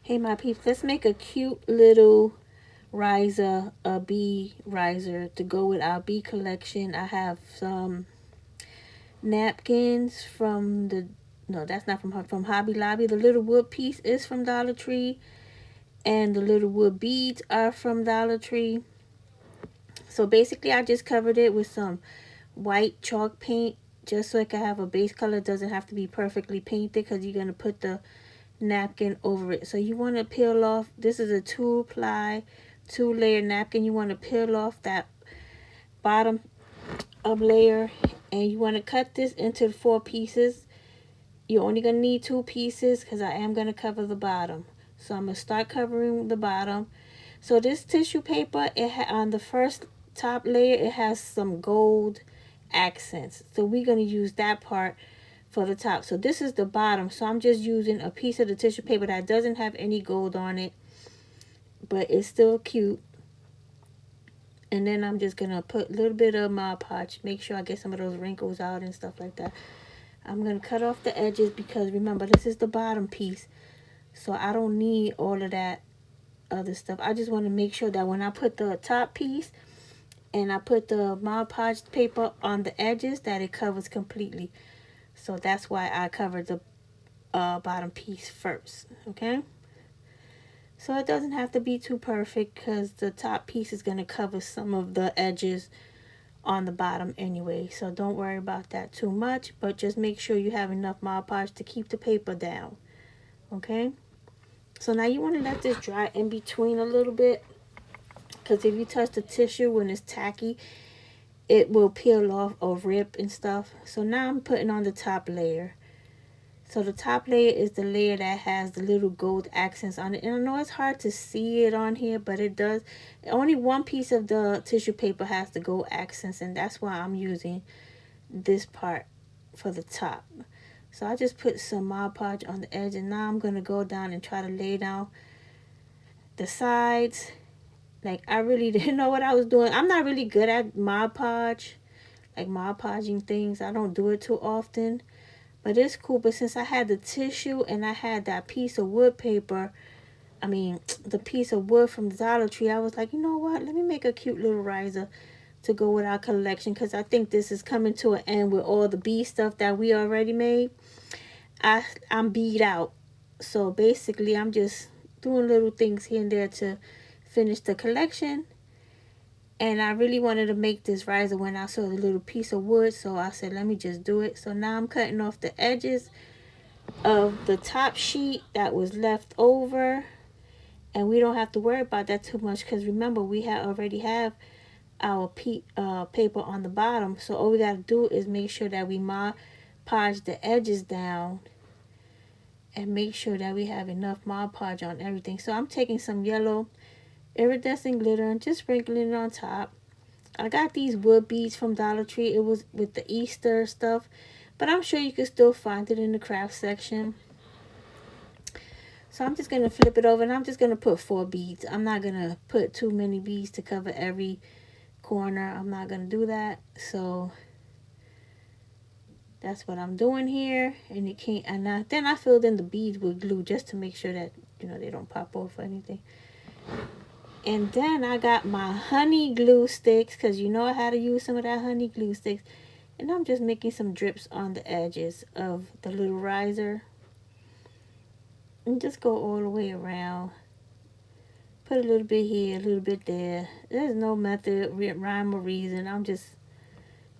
Hey my peeps, let's make a cute little riser, a bee riser to go with our bee collection. I have some napkins from the, no, that's not from Hobby Lobby. The little wood piece is from Dollar Tree, and the little wood beads are from Dollar Tree. So basically I just covered it with some white chalk paint just so it can have a base color. It doesn't have to be perfectly painted because you're going to put the napkin over it. So you want to peel off, this is a 2-ply 2-layer napkin. You want to peel off that bottom of layer, and you want to cut this into 4 pieces. You're only going to need 2 pieces because I am going to cover the bottom. So I'm going to start covering the bottom. So this tissue paper, on the first top layer, it has some gold accents. So we're going to use that part for the top. So this is the bottom. So I'm just using a piece of the tissue paper that doesn't have any gold on it, but it's still cute. And then I'm just going to put a little bit of Mod Podge. Make sure I get some of those wrinkles out and stuff like that. I'm going to cut off the edges because remember, this is the bottom piece. So I don't need all of that other stuff. I just want to make sure that when I put the top piece and I put the Mod Podge paper on the edges, that it covers completely. So that's why I covered the bottom piece first. Okay. So it doesn't have to be too perfect because the top piece is going to cover some of the edges on the bottom anyway. So don't worry about that too much, but just make sure you have enough Mod Podge to keep the paper down. Okay. So now you want to let this dry in between a little bit, because if you touch the tissue when it's tacky, it will peel off or rip and stuff. So now I'm putting on the top layer. So the top layer is the layer that has the little gold accents on it. And I know it's hard to see it on here, but it does. Only one piece of the tissue paper has the gold accents, and that's why I'm using this part for the top. So I just put some Mod Podge on the edge, and now I'm going to go down and try to lay down the sides. Like, I really didn't know what I was doing. I'm not really good at Mod Podge, like Mod Podging things. I don't do it too often. But it's cool. But since I had the tissue and I had that piece of wood paper, I mean, the piece of wood from the Dollar Tree, I was like, you know what? Let me make a cute little riser to go with our collection, because I think this is coming to an end with all the bee stuff that we already made. I'm beat out. So basically, I'm just doing little things here and there to finish the collection. And I really wanted to make this riser when I saw the little piece of wood, so I said, let me just do it. So now I'm cutting off the edges of the top sheet that was left over, and we don't have to worry about that too much because remember, we already have our paper on the bottom. So all we got to do is make sure that we Mod Podge the edges down and make sure that we have enough Mod Podge on everything. So I'm taking some yellow iridescent glitter and just sprinkling it on top. I got these wood beads from Dollar Tree. It was with the Easter stuff, but I'm sure you can still find it in the craft section. So I'm just going to flip it over, and I'm just going to put 4 beads. I'm not going to put too many beads to cover every corner. I'm not going to do that. So that's what I'm doing here. And it can't, and then I filled in the beads with glue just to make sure that, they don't pop off or anything. And then I got my honey glue sticks, because I had to use some of that honey glue sticks. And I'm just making some drips on the edges of the little riser. And just go all the way around. Put a little bit here, a little bit there. There's no method, rhyme, or reason. I'm just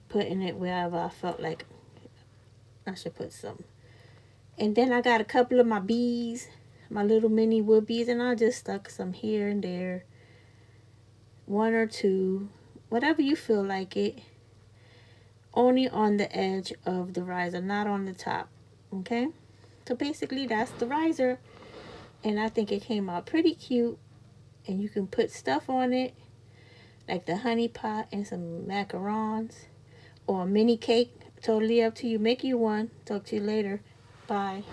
putting it wherever I felt like I should put some. And then I got a couple of my bees, my little mini wood bees, and I just stuck some here and there. 1 or 2, whatever you feel like it. Only on the edge of the riser, not on the top. Okay? So basically that's the riser. And I think it came out pretty cute. And you can put stuff on it, like the honey pot and some macarons. Or a mini cake. Totally up to you. Make you one. Talk to you later. Bye.